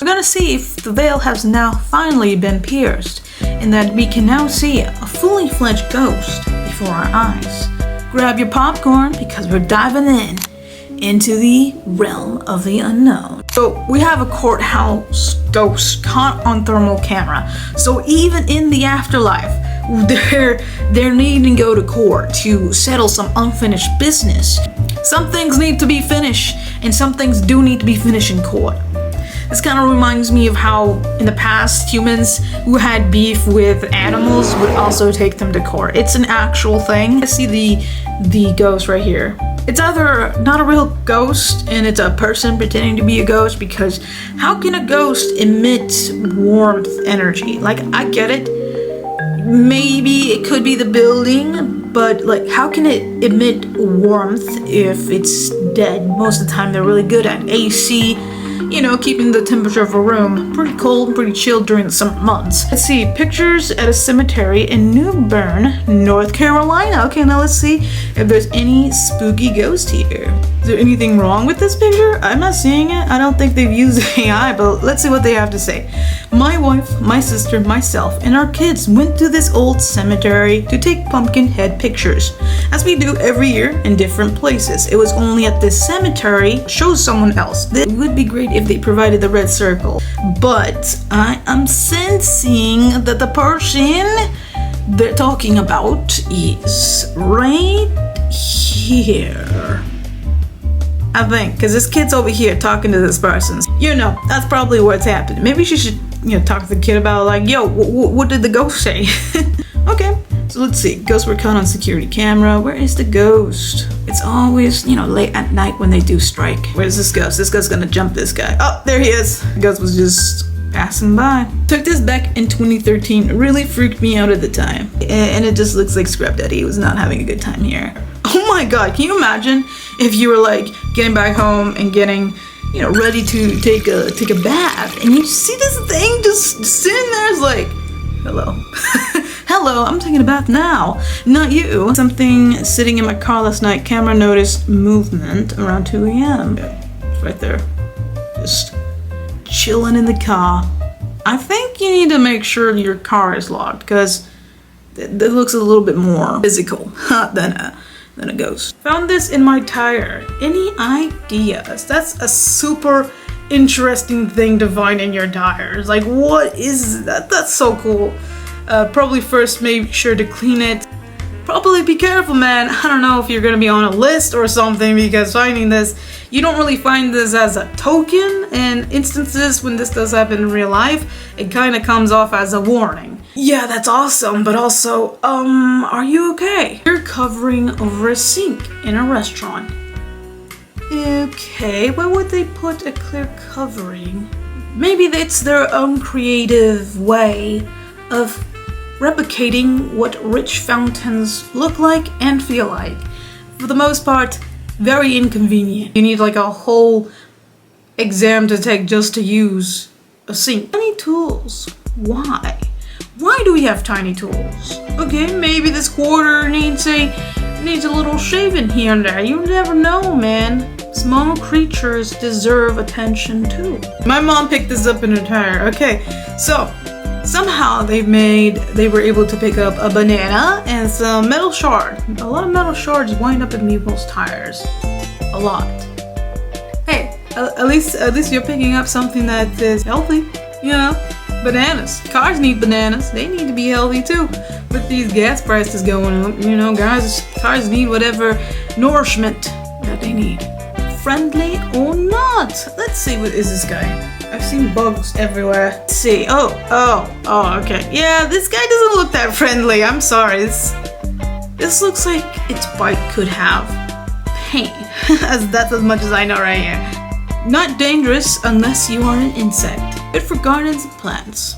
We're gonna see if the veil has now finally been pierced, and that we can now see a fully fledged ghost before our eyes. Grab your popcorn because we're diving into the realm of the unknown. So we have a courthouse ghost caught on thermal camera. So even in the afterlife, they're needing to go to court to settle some unfinished business. Some things need to be finished, and some things do need to be finished in court. This kind of reminds me of how in the past humans who had beef with animals would also take them to court. It's an actual thing. I see the ghost right here. It's either not a real ghost and it's a person pretending to be a ghost, because how can a ghost emit warmth energy? Like, I get it. Maybe it could be the building, but like, how can it emit warmth if it's dead? Most of the time they're really good at AC, you know, keeping the temperature of a room pretty cold, pretty chilled during the summer months. Let's see, pictures at a cemetery in New Bern, North Carolina. Okay, now let's see if there's any spooky ghost here. Is there anything wrong with this picture? I'm not seeing it. I don't think they've used AI, but let's see what they have to say. My wife, my sister, myself, and our kids went to this old cemetery to take pumpkin head pictures, as we do every year in different places. It was only at this cemetery, show someone else. It would be great if they provided the red circle, but I am sensing that the person they're talking about is right here. I think, because this kid's over here talking to this person. You know, that's probably what's happening. Maybe she should, you know, talk to the kid about, like, yo, what did the ghost say? Okay, so let's see. Ghosts were caught on security camera. Where is the ghost? It's always, you know, late at night when they do strike. Where's this ghost? This ghost's gonna jump this guy. Oh, there he is. The ghost was just passing by. Took this back in 2013. It really freaked me out at the time. And it just looks like Scrap Daddy was not having a good time here. Oh my god, can you imagine if you were like getting back home and getting, you know, ready to take a bath, and you see this thing just sitting there? It's like, hello. Hello, I'm taking a bath now, not you. Something sitting in my car last night. Camera noticed movement around 2 a.m. It's right there, just chilling in the car. I think you need to make sure your car is locked, because it looks a little bit more physical than a ghost. Found this in my tire. Any ideas? That's a super interesting thing to find in your tires. Like, what is that? That's so cool. Probably first make sure to clean it. Probably be careful, man. I don't know if you're gonna be on a list or something, because finding this, you don't really find this as a token. In instances when this does happen in real life, it kind of comes off as a warning. Yeah, that's awesome, but also, are you okay? You're covering over a sink in a restaurant. Okay, why would they put a clear covering? Maybe that's their own creative way of replicating what rich fountains look like and feel like. For the most part, very inconvenient. You need like a whole exam to take just to use a sink. Tiny tools. Why? Why do we have tiny tools? Okay, maybe this quarter needs a little shaving here and there. You never know, man. Small creatures deserve attention too. My mom picked this up in her tire. Okay, so somehow they were able to pick up a banana and some metal shard. A lot of metal shards wind up in people's tires. A lot. Hey, at least you're picking up something that is healthy, you know? Bananas. Cars need bananas. They need to be healthy too. With these gas prices going up, you know, guys, cars need whatever nourishment that they need. Friendly or not? Let's see, what is this guy? I've seen bugs everywhere. Let's see. Oh, okay. Yeah, this guy doesn't look that friendly. I'm sorry. This looks like its bite could have pain. That's as much as I know right here. Not dangerous unless you are an insect. Good for gardens and plants.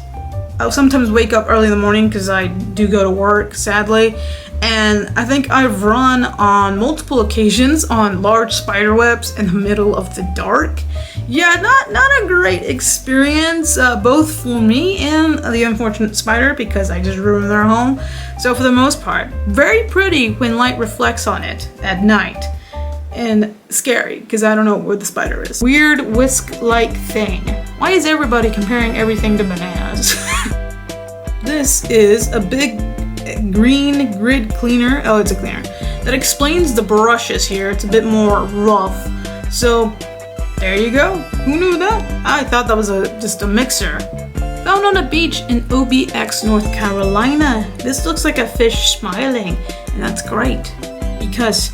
I'll sometimes wake up early in the morning because I do go to work, sadly. And I think I've run on multiple occasions on large spider webs in the middle of the dark. Yeah, not a great experience, both for me and the unfortunate spider, because I just ruined their home. So for the most part, very pretty when light reflects on it at night. And scary, because I don't know where the spider is. Weird whisk-like thing. Why is everybody comparing everything to bananas? This is a big green grid cleaner. Oh, it's a cleaner. That explains the brushes here. It's a bit more rough. So, there you go. Who knew that? I thought that was just a mixer. Found on a beach in OBX, North Carolina. This looks like a fish smiling, and that's great because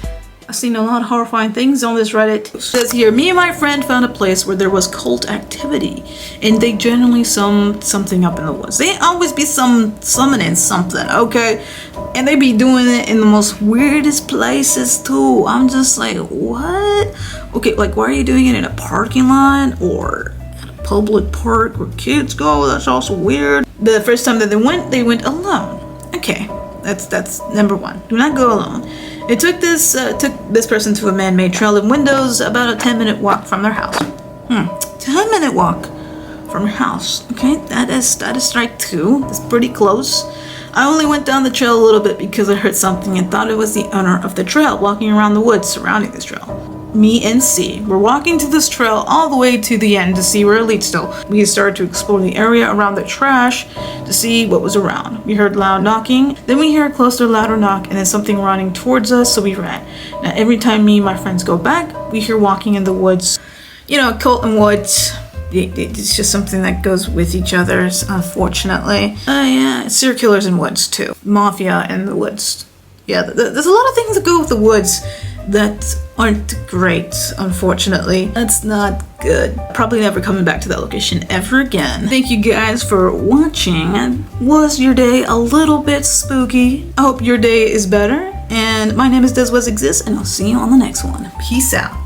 I've seen a lot of horrifying things on this Reddit. It says here, me and my friend found a place where there was cult activity, and they generally summed something up in the woods. They always be summoning something, okay? And they be doing it in the most weirdest places too. I'm just like, what? Okay, like why are you doing it in a parking lot or at a public park where kids go? That's also weird. The first time that they went alone. Okay, that's number one. Do not go alone. It took this person to a man-made trail in windows, about a 10-minute walk from their house. 10-minute walk from your house. Okay, that is strike two. That's pretty close. I only went down the trail a little bit because I heard something and thought it was the owner of the trail walking around the woods surrounding this trail. Me and C were walking to this trail all the way to the end to see where it leads to. We started to explore the area around the trash to see what was around. We heard loud knocking, then we hear a closer, louder knock, and then something running towards us, so we ran. Now every time me and my friends go back, we hear walking in the woods. You know, cult and woods. It's just something that goes with each other, unfortunately. Yeah, serial killers in woods too. Mafia in the woods. Yeah, there's a lot of things that go with the woods that aren't great, unfortunately. That's not good. Probably never coming back to that location ever again. Thank you guys for watching. Was your day a little bit spooky? I hope your day is better. And my name is DesWesExist, and I'll see you on the next one. Peace out.